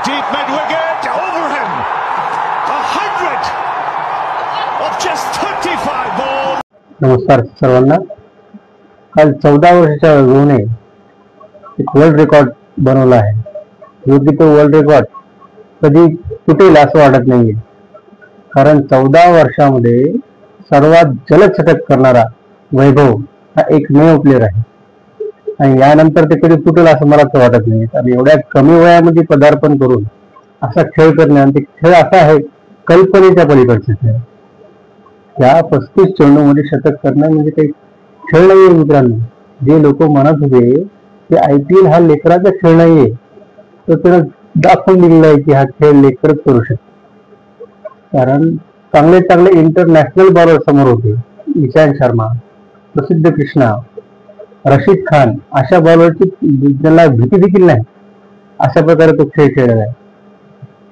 deep mid-wicket, over him. 100 of just 35 balls. नमस्कार सर्वांना. काल 14 वर्षाच्या वयोने एक वर्ल्ड रेकॉर्ड बनवला आहे. योग्य तो वर्ल्ड रेकॉर्ड कधी तुटेल असं वाटत नाहीये, कारण 14 वर्षामध्ये सर्वात जलद शतक करणारा वैभव हा एकमेव प्लेअर आहे आणि यानंतर ते कधी तुटेल असं मला तर वाटत नाही. आणि एवढ्या कमी वयामध्ये पदार्पण करून असा खेळ करणे, आणि ते खेळ असा आहे कल्पनेच्या पलीकडचे खेळ. या 35 चेंडूमध्ये शतक करणं म्हणजे काही खेळ नाहीये मित्रांनो. जे लोक म्हणत होते की IPL हा लेकराचा खेळ नाहीये, तर त्यानं दाखवून दिलेलं आहे की हा खेळ लेकरच करू शकतो. कारण चांगले चांगले इंटरनॅशनल बॉलर समोर होते. ईशांत शर्मा, प्रसिद्ध कृष्णा, रशीद खान अशा बॉलरची ज्यांना भीती देखील नाही, अशा प्रकारे तो खेळ खेळलेला आहे.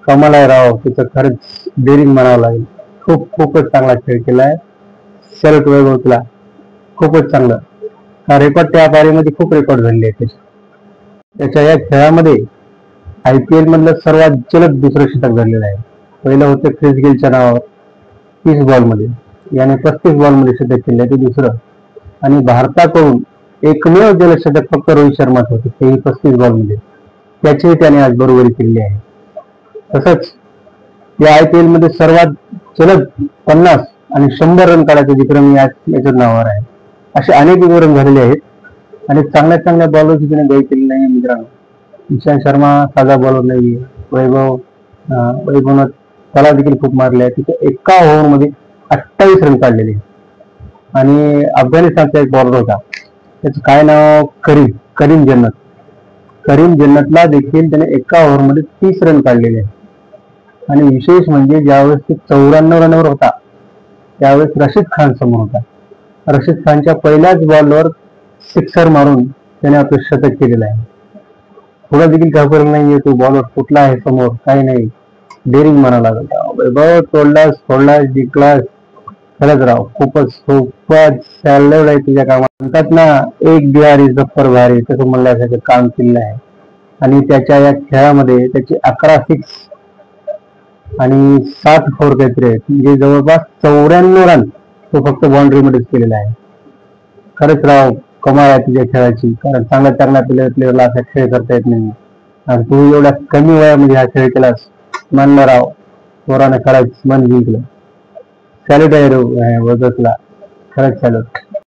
कमाल आहे राव, त्याचं खरंच डेअरिंग म्हणावं लागेल. खूपच चांगला खेळ केलाय. सॅल्यूट वैभव तुला, खूपच चांगलं. हा रेकॉर्ड त्या पारीमध्ये खूप रेकॉर्ड झालेले आहेत त्याच्या या खेळामध्ये. IPL मधलं सर्वात जलद दुसरं शतक झालेलं आहे. पहिलं होतं क्रिस गेलच्या नावावर 30 बॉलमध्ये, याने 35 बॉलमध्ये शतक केले ते दुसरं. आणि भारताकडून एकमेव जलद शतक फक्त रोहित शर्माच होते, तेही 35 बॉलमध्ये. त्याचीही त्याने आज बरोबरी केली आहे. तसंच या IPL मध्ये सर्वात जलद 50 आणि 100 रन काढायचे विक्रम याच्या नावावर आहे. असे अनेक विक्रम झालेले आहेत आणि चांगल्या चांगल्या बॉलरची तिने गय केली नाही मित्रांनो. ईशांत शर्मा साधा बॉलर नाही. वैभवनं त्याला देखील खूप मारले आहे. तिथे एका ओव्हरमध्ये 28 रन काढलेले. आणि अफगाणिस्तानचा एक बॉलर होता, त्याचं काय नाव, करीम जन्नतला देखील त्याने एका ओव्हरमध्ये 30 रन काढलेले. आणि विशेष म्हणजे ज्यावेळेस ते 94 रनवर होता त्यावेळेस रशीद खान समोर होता. रशीद खानच्या पहिल्याच बॉलवर सिक्सर मारून त्याने आपलं शतक केलेलं आहे. थोडा देखील घाबरला नाहीये तो बॉलर कुठला आहे समोर, काही नाही. डेअरिंग म्हणावं लागेल. वैभव तोडलास जिंकलास. खरंच राव, खूपच सॅल्यूट आहे तुझ्या कामात. म्हणतात ना, एक बिहार इज जफर भारी, तसं म्हणल्यासारखं काम केलेलं आहे. आणि त्याच्या या खेळामध्ये त्याचे 11 6 आणि 7 फोर काहीतरी आहेत, म्हणजे जवळपास 94 रन तो फक्त बाउंड्री मध्येच केलेला आहे. खरंच राव, कमाल आहे तुझ्या खेळाची. कारण चांगल्या प्लेअरला असा खेळ करता येत नाही, आणि तू एवढ्या कमी वयामध्ये हा खेळ केलास. मानलं राव, पोरानं खरंच मन जिंकलं. सॅल्यूट आहे तुला, खरंच सॅल्यूट.